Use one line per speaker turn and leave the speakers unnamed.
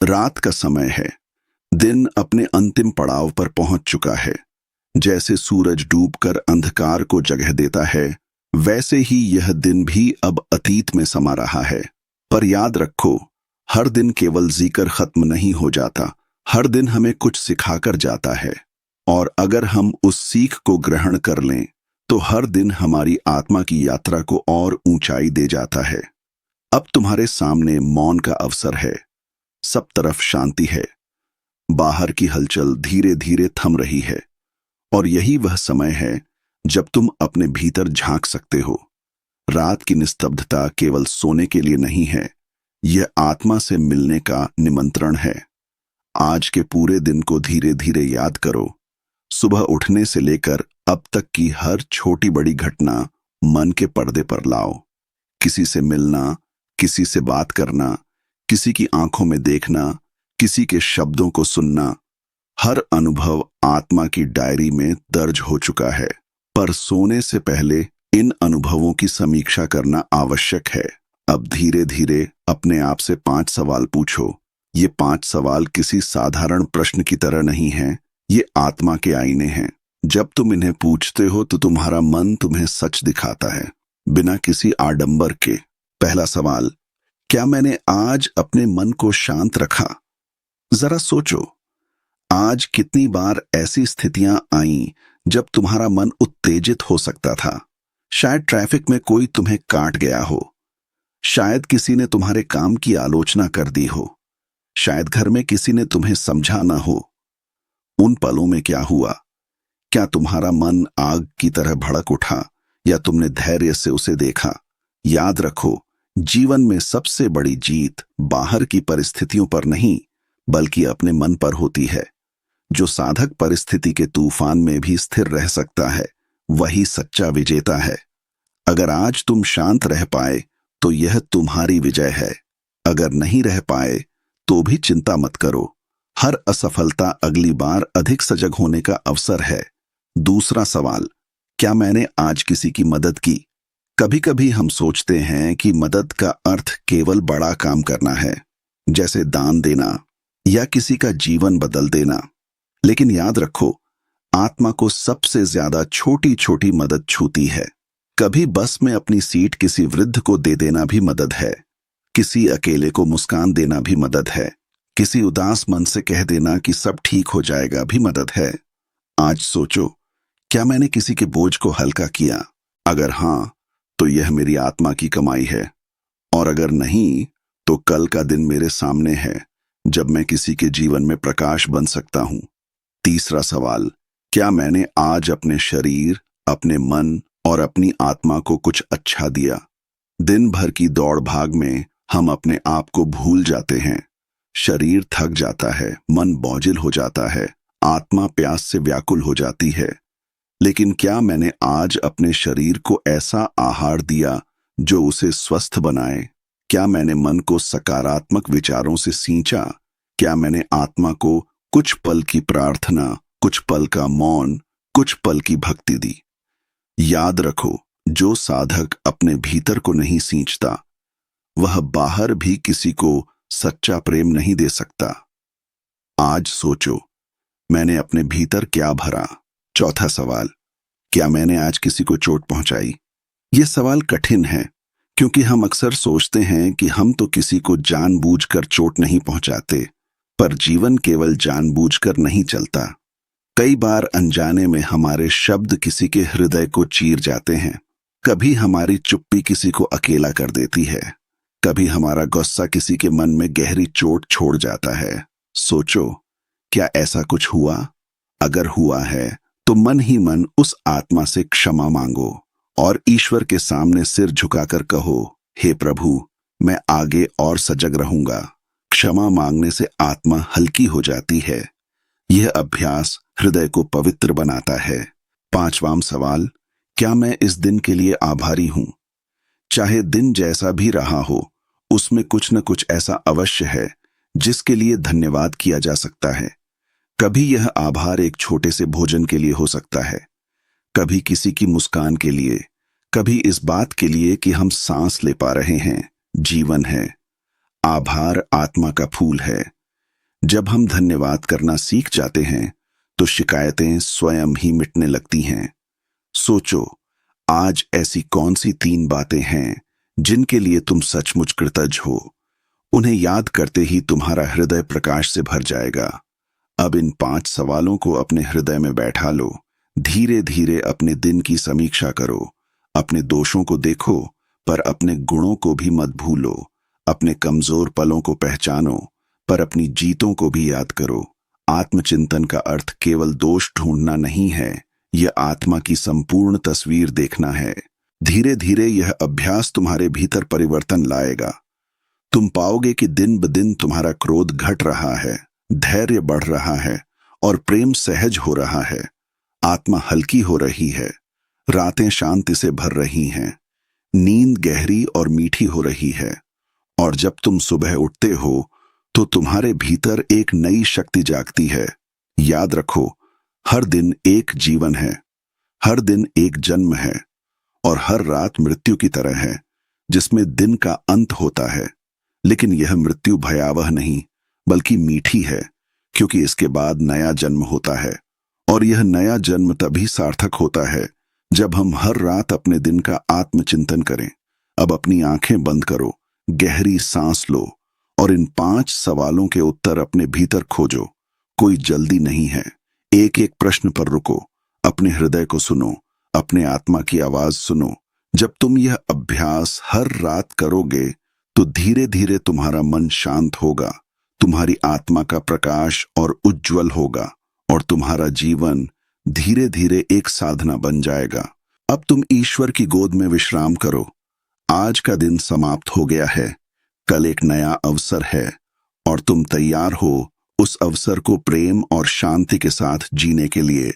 रात का समय है। दिन अपने अंतिम पड़ाव पर पहुंच चुका है। जैसे सूरज डूबकर अंधकार को जगह देता है, वैसे ही यह दिन भी अब अतीत में समा रहा है। पर याद रखो, हर दिन केवल जीकर खत्म नहीं हो जाता। हर दिन हमें कुछ सिखाकर जाता है। और अगर हम उस सीख को ग्रहण कर लें, तो हर दिन हमारी आत्मा की यात्रा को और ऊंचाई दे जाता है। अब तुम्हारे सामने मौन का अवसर है। सब तरफ शांति है। बाहर की हलचल धीरे धीरे थम रही है। और यही वह समय है जब तुम अपने भीतर झांक सकते हो। रात की निस्तब्धता केवल सोने के लिए नहीं है, यह आत्मा से मिलने का निमंत्रण है। आज के पूरे दिन को धीरे धीरे याद करो। सुबह उठने से लेकर अब तक की हर छोटी बड़ी घटना मन के पर्दे पर लाओ। किसी से मिलना, किसी से बात करना, किसी की आंखों में देखना, किसी के शब्दों को सुनना, हर अनुभव आत्मा की डायरी में दर्ज हो चुका है। पर सोने से पहले इन अनुभवों की समीक्षा करना आवश्यक है। अब धीरे धीरे अपने आप से 5 सवाल पूछो। ये 5 सवाल किसी साधारण प्रश्न की तरह नहीं हैं, ये आत्मा के आईने हैं। जब तुम इन्हें पूछते हो तो तुम्हारा मन तुम्हें सच दिखाता है, बिना किसी आडंबर के। पहला सवाल, क्या मैंने आज अपने मन को शांत रखा? जरा सोचो, आज कितनी बार ऐसी स्थितियां आईं जब तुम्हारा मन उत्तेजित हो सकता था। शायद ट्रैफिक में कोई तुम्हें काट गया हो, शायद किसी ने तुम्हारे काम की आलोचना कर दी हो, शायद घर में किसी ने तुम्हें समझा ना हो। उन पलों में क्या हुआ? क्या तुम्हारा मन आग की तरह भड़क उठा या तुमने धैर्य से उसे देखा? याद रखो, जीवन में सबसे बड़ी जीत बाहर की परिस्थितियों पर नहीं, बल्कि अपने मन पर होती है। जो साधक परिस्थिति के तूफान में भी स्थिर रह सकता है, वही सच्चा विजेता है। अगर आज तुम शांत रह पाए तो यह तुम्हारी विजय है। अगर नहीं रह पाए तो भी चिंता मत करो। हर असफलता अगली बार अधिक सजग होने का अवसर है। दूसरा सवाल, क्या मैंने आज किसी की मदद की? कभी कभी हम सोचते हैं कि मदद का अर्थ केवल बड़ा काम करना है, जैसे दान देना या किसी का जीवन बदल देना। लेकिन याद रखो, आत्मा को सबसे ज्यादा छोटी छोटी मदद छूती है। कभी बस में अपनी सीट किसी वृद्ध को दे देना भी मदद है। किसी अकेले को मुस्कान देना भी मदद है। किसी उदास मन से कह देना कि सब ठीक हो जाएगा भी मदद है। आज सोचो, क्या मैंने किसी के बोझ को हल्का किया? अगर हां, तो यह मेरी आत्मा की कमाई है। और अगर नहीं, तो कल का दिन मेरे सामने है जब मैं किसी के जीवन में प्रकाश बन सकता हूं। तीसरा सवाल, क्या मैंने आज अपने शरीर, अपने मन और अपनी आत्मा को कुछ अच्छा दिया? दिन भर की दौड़ भाग में हम अपने आप को भूल जाते हैं। शरीर थक जाता है, मन बोझिल हो जाता है, आत्मा प्यास से व्याकुल हो जाती है। लेकिन क्या मैंने आज अपने शरीर को ऐसा आहार दिया जो उसे स्वस्थ बनाए? क्या मैंने मन को सकारात्मक विचारों से सींचा? क्या मैंने आत्मा को कुछ पल की प्रार्थना, कुछ पल का मौन, कुछ पल की भक्ति दी? याद रखो, जो साधक अपने भीतर को नहीं सींचता, वह बाहर भी किसी को सच्चा प्रेम नहीं दे सकता। आज सोचो, मैंने अपने भीतर क्या भरा? चौथा सवाल, क्या मैंने आज किसी को चोट पहुंचाई? यह सवाल कठिन है, क्योंकि हम अक्सर सोचते हैं कि हम तो किसी को जानबूझकर चोट नहीं पहुंचाते। पर जीवन केवल जानबूझकर नहीं चलता। कई बार अनजाने में हमारे शब्द किसी के हृदय को चीर जाते हैं। कभी हमारी चुप्पी किसी को अकेला कर देती है। कभी हमारा गुस्सा किसी के मन में गहरी चोट छोड़ जाता है। सोचो, क्या ऐसा कुछ हुआ? अगर हुआ है तो मन ही मन उस आत्मा से क्षमा मांगो और ईश्वर के सामने सिर झुकाकर कहो, हे प्रभु, मैं आगे और सजग रहूंगा। क्षमा मांगने से आत्मा हल्की हो जाती है। यह अभ्यास हृदय को पवित्र बनाता है। पांचवां सवाल, क्या मैं इस दिन के लिए आभारी हूं? चाहे दिन जैसा भी रहा हो, उसमें कुछ न कुछ ऐसा अवश्य है जिसके लिए धन्यवाद किया जा सकता है। कभी यह आभार एक छोटे से भोजन के लिए हो सकता है, कभी किसी की मुस्कान के लिए, कभी इस बात के लिए कि हम सांस ले पा रहे हैं, जीवन है। आभार आत्मा का फूल है। जब हम धन्यवाद करना सीख जाते हैं तो शिकायतें स्वयं ही मिटने लगती हैं। सोचो, आज ऐसी कौन सी 3 बातें हैं जिनके लिए तुम सचमुच कृतज्ञ हो। उन्हें याद करते ही तुम्हारा हृदय प्रकाश से भर जाएगा। अब इन 5 सवालों को अपने हृदय में बैठा लो। धीरे धीरे अपने दिन की समीक्षा करो। अपने दोषों को देखो, पर अपने गुणों को भी मत भूलो। अपने कमजोर पलों को पहचानो, पर अपनी जीतों को भी याद करो। आत्मचिंतन का अर्थ केवल दोष ढूंढना नहीं है, यह आत्मा की संपूर्ण तस्वीर देखना है। धीरे धीरे यह अभ्यास तुम्हारे भीतर परिवर्तन लाएगा। तुम पाओगे कि दिन ब दिन तुम्हारा क्रोध घट रहा है, धैर्य बढ़ रहा है और प्रेम सहज हो रहा है। आत्मा हल्की हो रही है, रातें शांति से भर रही हैं, नींद गहरी और मीठी हो रही है। और जब तुम सुबह उठते हो तो तुम्हारे भीतर एक नई शक्ति जागती है। याद रखो, हर दिन एक जीवन है, हर दिन एक जन्म है और हर रात मृत्यु की तरह है, जिसमें दिन का अंत होता है। लेकिन यह मृत्यु भयावह नहीं, बल्कि मीठी है, क्योंकि इसके बाद नया जन्म होता है। और यह नया जन्म तभी सार्थक होता है जब हम हर रात अपने दिन का आत्मचिंतन करें। अब अपनी आंखें बंद करो, गहरी सांस लो और इन 5 सवालों के उत्तर अपने भीतर खोजो। कोई जल्दी नहीं है। एक एक प्रश्न पर रुको, अपने हृदय को सुनो, अपने आत्मा की आवाज सुनो। जब तुम यह अभ्यास हर रात करोगे तो धीरे धीरे तुम्हारा मन शांत होगा, तुम्हारी आत्मा का प्रकाश और उज्जवल होगा और तुम्हारा जीवन धीरे धीरे एक साधना बन जाएगा। अब तुम ईश्वर की गोद में विश्राम करो। आज का दिन समाप्त हो गया है, कल एक नया अवसर है और तुम तैयार हो उस अवसर को प्रेम और शांति के साथ जीने के लिए।